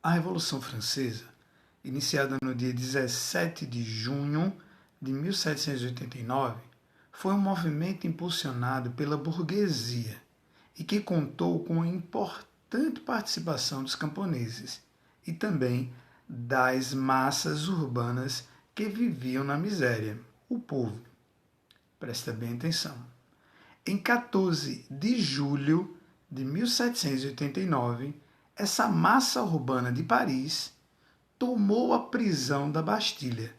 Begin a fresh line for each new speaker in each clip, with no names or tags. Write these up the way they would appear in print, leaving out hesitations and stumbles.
A Revolução Francesa, iniciada no dia 17 de junho de 1789, foi um movimento impulsionado pela burguesia e que contou com a importante participação dos camponeses e também das massas urbanas que viviam na miséria, o povo. Presta bem atenção. Em 14 de julho de 1789, essa massa urbana de Paris tomou a prisão da Bastilha.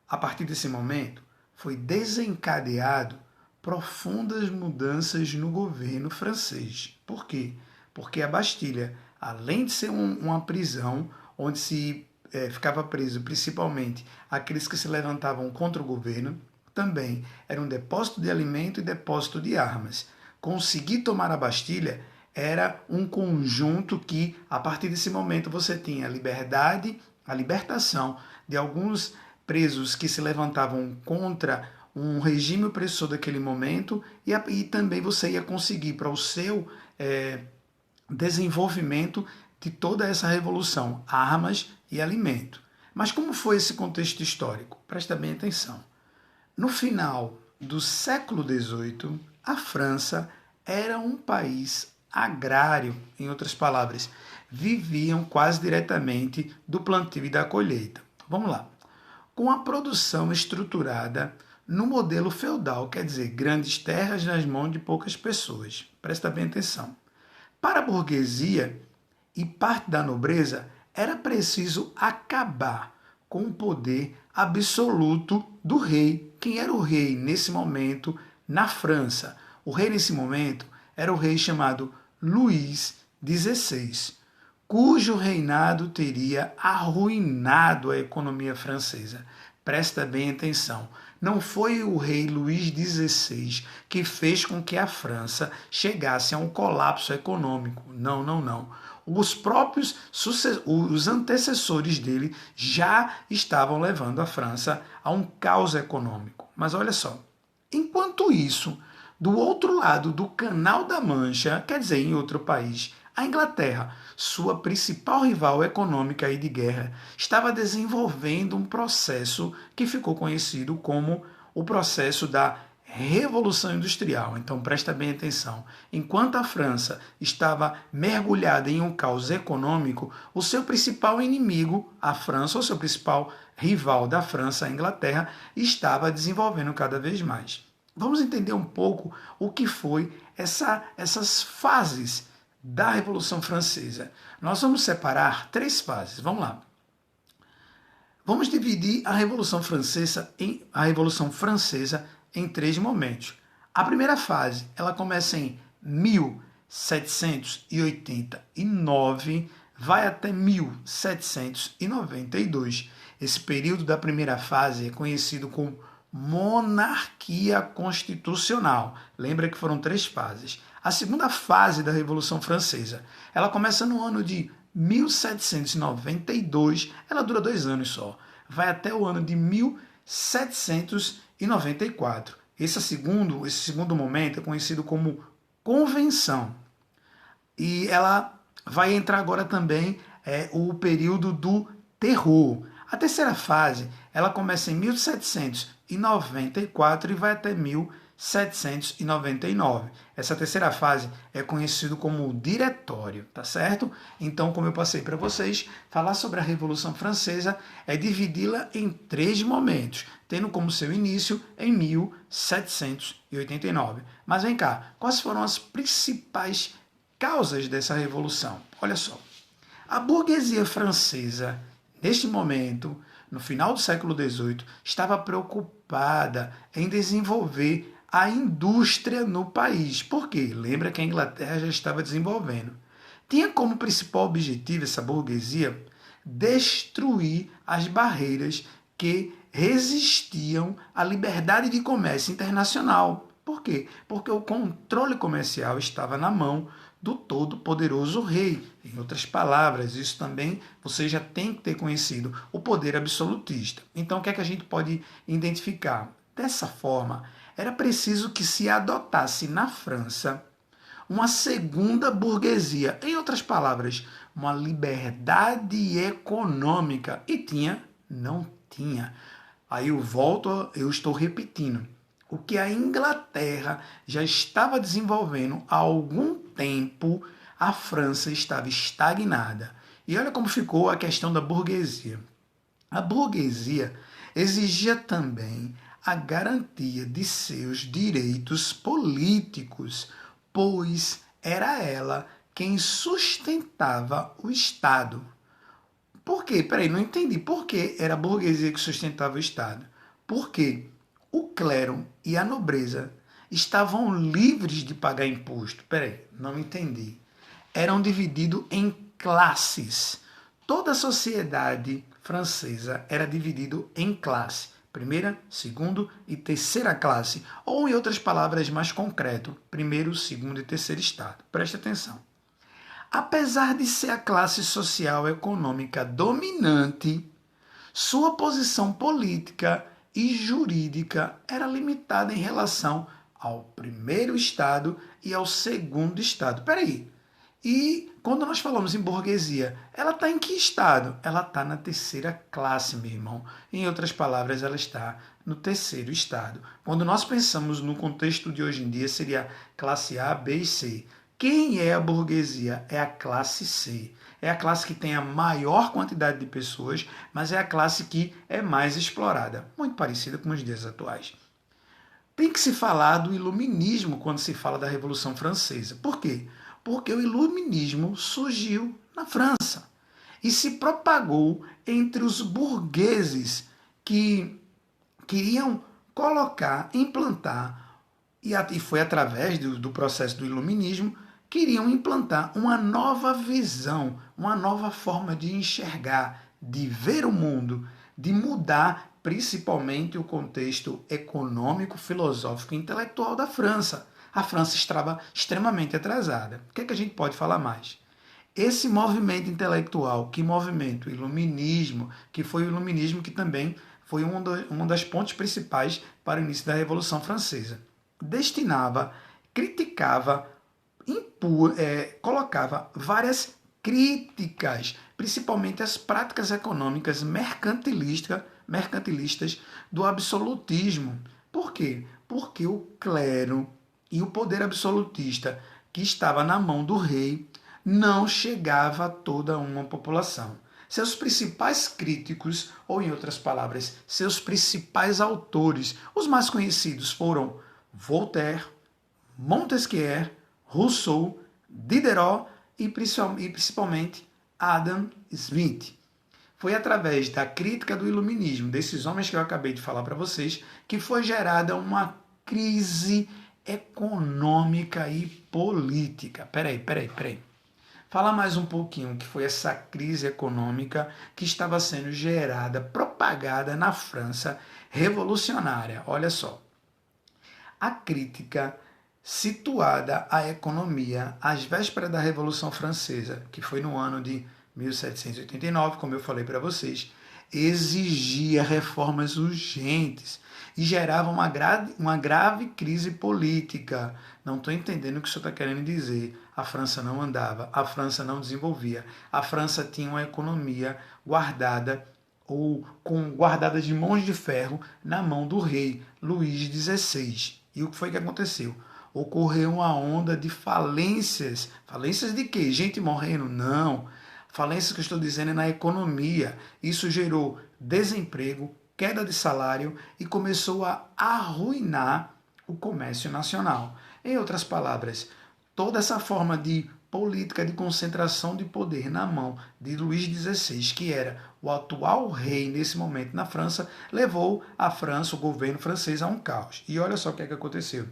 A partir desse momento, foi desencadeado profundas mudanças no governo francês. Por quê? Porque a Bastilha, além de ser uma prisão onde se ficava preso principalmente aqueles que se levantavam contra o governo, também era um depósito de alimento e depósito de armas. Conseguir tomar a Bastilha era um conjunto que, a partir desse momento, você tinha a liberdade, a libertação de alguns presos que se levantavam contra um regime opressor daquele momento e também você ia conseguir para o seu desenvolvimento de toda essa revolução, armas e alimento. Mas como foi esse contexto histórico? Presta bem atenção. No final do século XVIII, a França era um país agrário, em outras palavras, viviam quase diretamente do plantio e da colheita. Vamos lá. Com a produção estruturada no modelo feudal, quer dizer, grandes terras nas mãos de poucas pessoas. Presta bem atenção. Para a burguesia e parte da nobreza, era preciso acabar com o poder absoluto do rei. Quem era o rei nesse momento na França? O rei nesse momento era o rei chamado Luís XVI, cujo reinado teria arruinado a economia francesa. Presta bem atenção. Não foi o rei Luís XVI que fez com que a França chegasse a um colapso econômico. Não, não, não. Os antecessores dele já estavam levando a França a um caos econômico. Mas olha só, enquanto isso, do outro lado do Canal da Mancha, quer dizer, em outro país, a Inglaterra, sua principal rival econômica e de guerra, estava desenvolvendo um processo que ficou conhecido como o processo da Revolução Industrial. Então presta bem atenção. Enquanto a França estava mergulhada em um caos econômico, o seu principal inimigo, a França, ou seu principal rival da França, a Inglaterra, estava desenvolvendo cada vez mais. Vamos entender um pouco o que foi essas fases da Revolução Francesa. Nós vamos separar 3 fases. Vamos lá. Vamos dividir a Revolução Francesa em 3 momentos. A primeira fase, ela começa em 1789, vai até 1792. Esse período da primeira fase é conhecido como monarquia constitucional. Lembra que foram 3 fases. A segunda fase da Revolução Francesa, ela começa no ano de 1792, ela dura 2 anos só, vai até o ano de 1794. Esse segundo momento é conhecido como Convenção. E ela vai entrar agora também o período do terror. A terceira fase, ela começa em 1794 e vai até 1799. Essa terceira fase é conhecido como diretório, tá certo? Então, como eu passei para vocês, falar sobre a Revolução Francesa é dividi-la em 3 momentos, tendo como seu início em 1789. Mas vem cá, quais foram as principais causas dessa revolução? Olha só, a burguesia francesa, neste momento, no final do século XVIII, estava preocupada em desenvolver a indústria no país. Por quê? Lembra que a Inglaterra já estava desenvolvendo. Tinha como principal objetivo essa burguesia destruir as barreiras que resistiam à liberdade de comércio internacional. Por quê? Porque o controle comercial estava na mão do todo-poderoso rei. Em outras palavras, isso também você já tem que ter conhecido, o poder absolutista. Então, o que é que a gente pode identificar? Dessa forma, era preciso que se adotasse na França uma segunda burguesia. Em outras palavras, uma liberdade econômica. E tinha? Não tinha. Aí eu estou repetindo. O que a Inglaterra já estava desenvolvendo há algum tempo, a França estava estagnada. E olha como ficou a questão da burguesia. A burguesia exigia também a garantia de seus direitos políticos, pois era ela quem sustentava o Estado. Por quê? Peraí, não entendi. Por que era a burguesia que sustentava o Estado? Porque o clero e a nobreza estavam livres de pagar imposto. Peraí, não entendi. Eram divididos em classes. Toda a sociedade francesa era dividida em classe. Primeira, segunda e terceira classe. Ou, em outras palavras mais concreto, primeiro, segundo e terceiro estado. Preste atenção. Apesar de ser a classe social e econômica dominante, sua posição política e jurídica era limitada em relação ao primeiro estado e ao segundo estado. Peraí, e quando nós falamos em burguesia, ela está em que estado? Ela está na terceira classe, meu irmão. Em outras palavras, ela está no terceiro estado. Quando nós pensamos no contexto de hoje em dia, seria classe A, B e C. Quem é a burguesia? É a classe C. É a classe que tem a maior quantidade de pessoas, mas é a classe que é mais explorada. Muito parecida com os dias atuais. Tem que se falar do iluminismo quando se fala da Revolução Francesa. Por quê? Porque o iluminismo surgiu na França e se propagou entre os burgueses que queriam colocar, implantar, e foi através do processo do iluminismo, queriam implantar uma nova visão, uma nova forma de enxergar, de ver o mundo, de mudar principalmente o contexto econômico, filosófico e intelectual da França. A França estava extremamente atrasada. O que é que a gente pode falar mais? Esse movimento intelectual, que movimento? O iluminismo, que foi o iluminismo que também foi uma das pontes principais para o início da Revolução Francesa. Destinava, criticava, colocava várias críticas, principalmente às práticas econômicas mercantilistas do absolutismo. Por quê? Porque o clero e o poder absolutista que estava na mão do rei não chegava a toda uma população. Seus principais críticos, ou em outras palavras, seus principais autores, os mais conhecidos foram Voltaire, Montesquieu, Rousseau, Diderot e principalmente Adam Smith. Foi através da crítica do iluminismo, desses homens que eu acabei de falar para vocês, que foi gerada uma crise econômica e política. Peraí. Fala mais um pouquinho que foi essa crise econômica que estava sendo gerada, propagada na França revolucionária. Olha só. A crítica situada à economia às vésperas da Revolução Francesa, que foi no ano de 1789, como eu falei para vocês, exigia reformas urgentes e gerava uma grave crise política. Não estou entendendo o que o senhor está querendo dizer. A França não andava, a França não desenvolvia, a França tinha uma economia guardada guardada de mãos de ferro na mão do rei Luís XVI. E o que foi que aconteceu? Ocorreu uma onda de falências. Falências de quê? Gente morrendo? Não. Falências que eu estou dizendo é na economia. Isso gerou desemprego, queda de salário e começou a arruinar o comércio nacional. Em outras palavras, toda essa forma de política de concentração de poder na mão de Luís XVI, que era o atual rei nesse momento na França, levou a França, o governo francês, a um caos. E olha só o que é que aconteceu.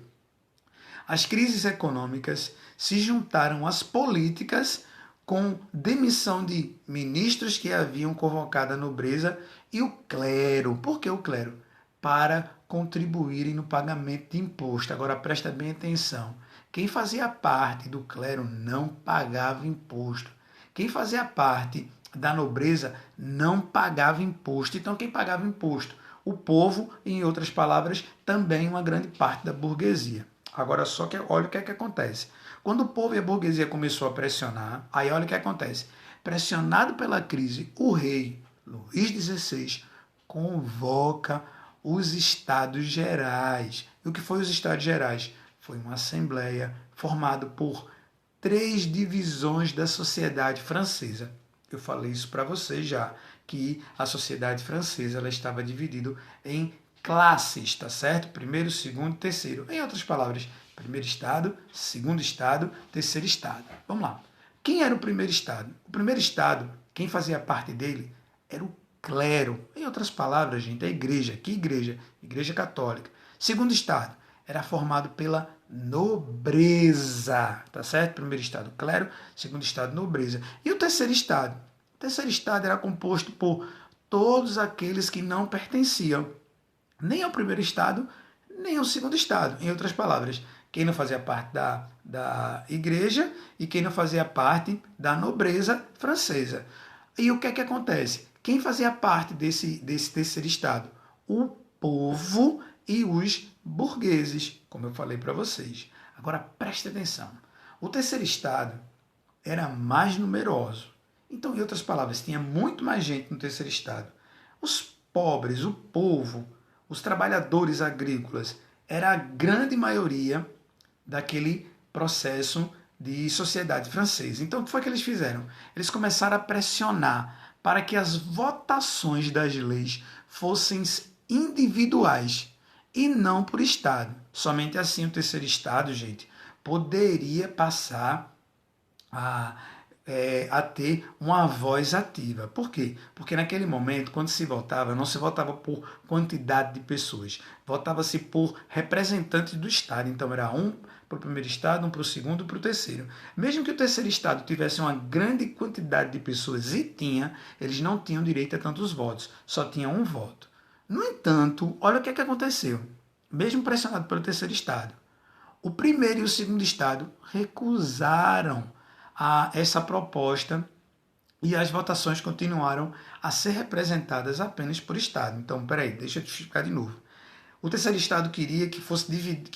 As crises econômicas se juntaram às políticas com demissão de ministros que haviam convocado a nobreza e o clero. Por que o clero? Para contribuírem no pagamento de imposto. Agora presta bem atenção. Quem fazia parte do clero não pagava imposto. Quem fazia parte da nobreza não pagava imposto. Então quem pagava imposto? O povo, em outras palavras, também uma grande parte da burguesia. Agora só que olha o que é que acontece. Quando o povo e a burguesia começou a pressionar, aí olha o que acontece. Pressionado pela crise, o rei Luís XVI convoca os Estados Gerais. E o que foi os Estados Gerais? Foi uma assembleia formada por 3 divisões da sociedade francesa. Eu falei isso para vocês já, que a sociedade francesa ela estava dividida em classes, tá certo? Primeiro, segundo, terceiro. Em outras palavras, primeiro estado, segundo estado, terceiro estado. Vamos lá. Quem era o primeiro estado? O primeiro estado, quem fazia parte dele, era o clero. Em outras palavras, gente, a igreja. Que igreja? Igreja católica. Segundo estado, era formado pela nobreza, tá certo? Primeiro estado, clero. Segundo estado, nobreza. E o terceiro estado? O terceiro estado era composto por todos aqueles que não pertenciam nem ao primeiro estado, nem ao segundo estado. Em outras palavras, quem não fazia parte da igreja e quem não fazia parte da nobreza francesa. E o que é que acontece? Quem fazia parte desse terceiro estado? O povo e os burgueses, como eu falei para vocês. Agora preste atenção. O terceiro estado era mais numeroso. Então, em outras palavras, tinha muito mais gente no terceiro estado. Os pobres, o povo, os trabalhadores agrícolas, era a grande maioria daquele processo de sociedade francesa. Então, o que foi que eles fizeram? Eles começaram a pressionar para que as votações das leis fossem individuais e não por Estado. Somente assim o terceiro Estado, gente, poderia passar a ter uma voz ativa. Por quê? Porque naquele momento, quando se votava, não se votava por quantidade de pessoas, votava-se por representantes do Estado. Então era um para o primeiro estado, um para o segundo e para o terceiro. Mesmo que o terceiro estado tivesse uma grande quantidade de pessoas, e tinha, eles não tinham direito a tantos votos, só tinha um voto. No entanto, olha o que aconteceu. Mesmo pressionado pelo terceiro estado, o primeiro e o segundo estado recusaram essa proposta e as votações continuaram a ser representadas apenas por estado. Então, peraí, deixa eu te explicar de novo. O terceiro estado queria que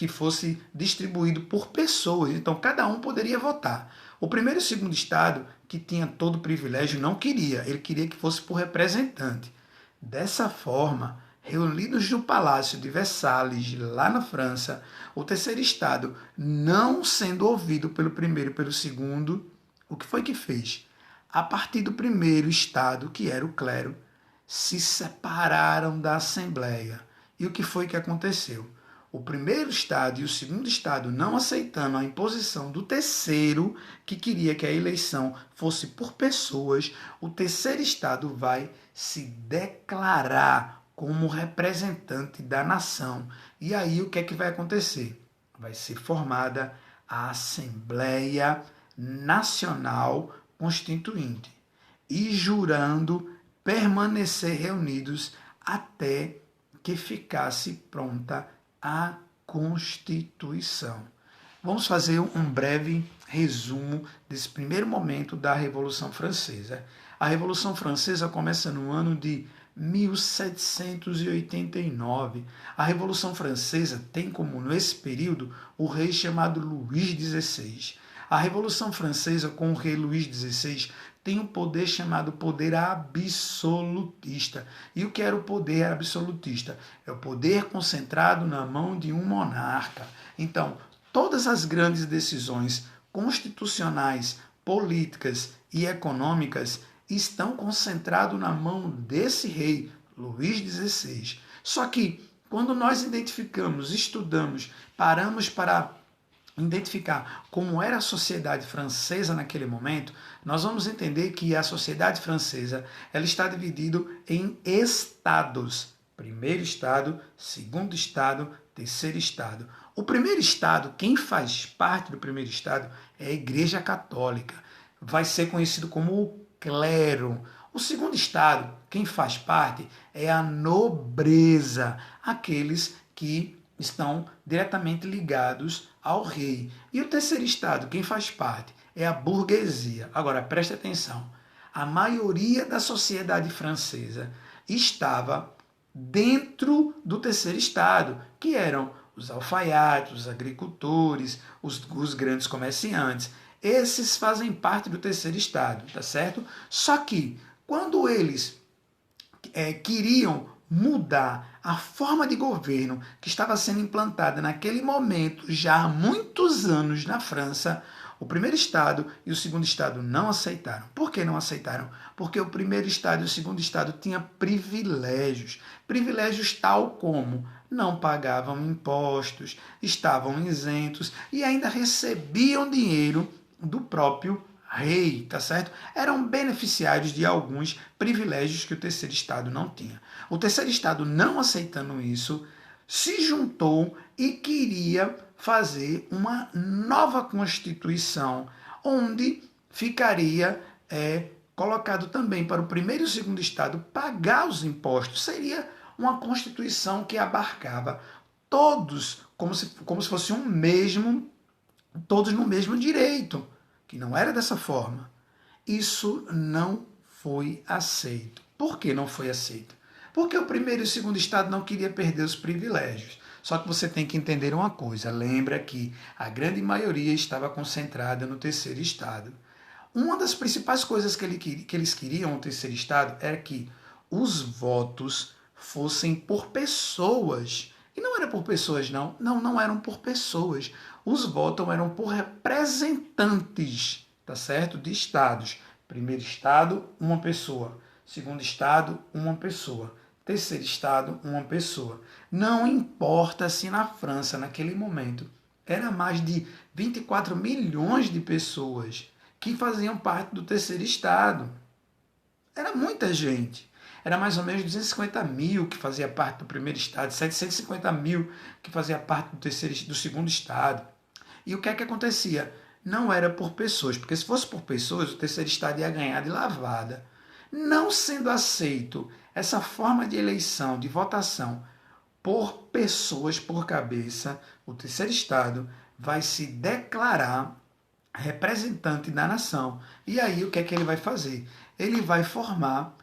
fosse distribuído por pessoas, então cada um poderia votar. O primeiro e o segundo estado, que tinha todo o privilégio, não queria, ele queria que fosse por representante. Dessa forma, reunidos no Palácio de Versalhes, lá na França, o terceiro estado, não sendo ouvido pelo primeiro e pelo segundo, o que foi que fez? A partir do primeiro estado, que era o clero, se separaram da Assembleia. E o que foi que aconteceu? O primeiro estado e o segundo estado, não aceitando a imposição do terceiro, que queria que a eleição fosse por pessoas, o terceiro estado vai se declarar como representante da nação. E aí o que é que vai acontecer? Vai ser formada a Assembleia Nacional Constituinte e jurando permanecer reunidos até que ficasse pronta a Constituição. Vamos fazer um breve resumo desse primeiro momento da Revolução Francesa. A Revolução Francesa começa no ano de 1789. A Revolução Francesa tem como, nesse período, o rei chamado Luís XVI. A Revolução Francesa, com o rei Luís XVI, tem um poder chamado poder absolutista. E o que era o poder absolutista? É o poder concentrado na mão de um monarca. Então, todas as grandes decisões constitucionais, políticas e econômicas estão concentradas na mão desse rei, Luís XVI. Só que, quando nós identificamos, estudamos, paramos para identificar como era a sociedade francesa naquele momento, nós vamos entender que a sociedade francesa ela está dividida em estados. Primeiro estado, segundo estado, terceiro estado. O primeiro estado, quem faz parte do primeiro estado é a Igreja Católica. Vai ser conhecido como o clero. O segundo estado, quem faz parte é a nobreza, aqueles que estão diretamente ligados ao rei. E o terceiro estado, quem faz parte, é a burguesia. Agora, preste atenção. A maioria da sociedade francesa estava dentro do terceiro estado, que eram os alfaiates, os agricultores, os grandes comerciantes. Esses fazem parte do terceiro estado, tá certo? Só que quando eles queriam mudar a forma de governo que estava sendo implantada naquele momento, já há muitos anos na França, o primeiro estado e o segundo estado não aceitaram. Por que não aceitaram? Porque o primeiro estado e o segundo estado tinham privilégios. Privilégios tal como não pagavam impostos, estavam isentos e ainda recebiam dinheiro do próprio rei, tá certo? Eram beneficiários de alguns privilégios que o terceiro estado não tinha. O terceiro estado, não aceitando isso, se juntou e queria fazer uma nova constituição, onde ficaria colocado também para o primeiro e o segundo estado pagar os impostos. Seria uma constituição que abarcava todos, como se fosse um mesmo, todos no mesmo direito, que não era dessa forma. Isso não foi aceito. Por que não foi aceito? Porque o primeiro e o segundo estado não queria perder os privilégios. Só que você tem que entender uma coisa. Lembra que a grande maioria estava concentrada no terceiro estado. Uma das principais coisas que eles queriam no terceiro estado era que os votos fossem por pessoas. E não era por pessoas, não. Não eram por pessoas. Os votos eram por representantes, tá certo? De estados. Primeiro estado, uma pessoa. Segundo estado, uma pessoa. Terceiro estado, uma pessoa. Não importa se na França, naquele momento, era mais de 24 milhões de pessoas que faziam parte do terceiro estado. Era muita gente. Era mais ou menos 250 mil que fazia parte do primeiro estado, 750 mil que fazia parte do segundo estado. E o que é que acontecia? Não era por pessoas, porque se fosse por pessoas, o terceiro estado ia ganhar de lavada. Não sendo aceito essa forma de eleição, de votação por pessoas por cabeça, o terceiro estado vai se declarar representante da nação. E aí o que é que ele vai fazer? Ele vai formar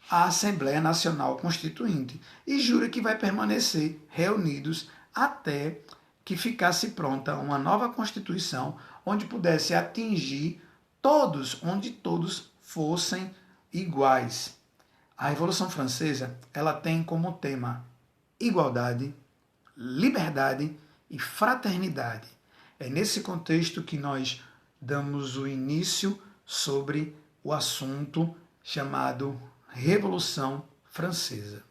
a Assembleia Nacional Constituinte e jura que vai permanecer reunidos até que ficasse pronta uma nova Constituição onde pudesse atingir todos, onde todos fossem iguais. A Revolução Francesa, ela tem como tema igualdade, liberdade e fraternidade. É nesse contexto que nós damos o início sobre o assunto chamado Revolução Francesa.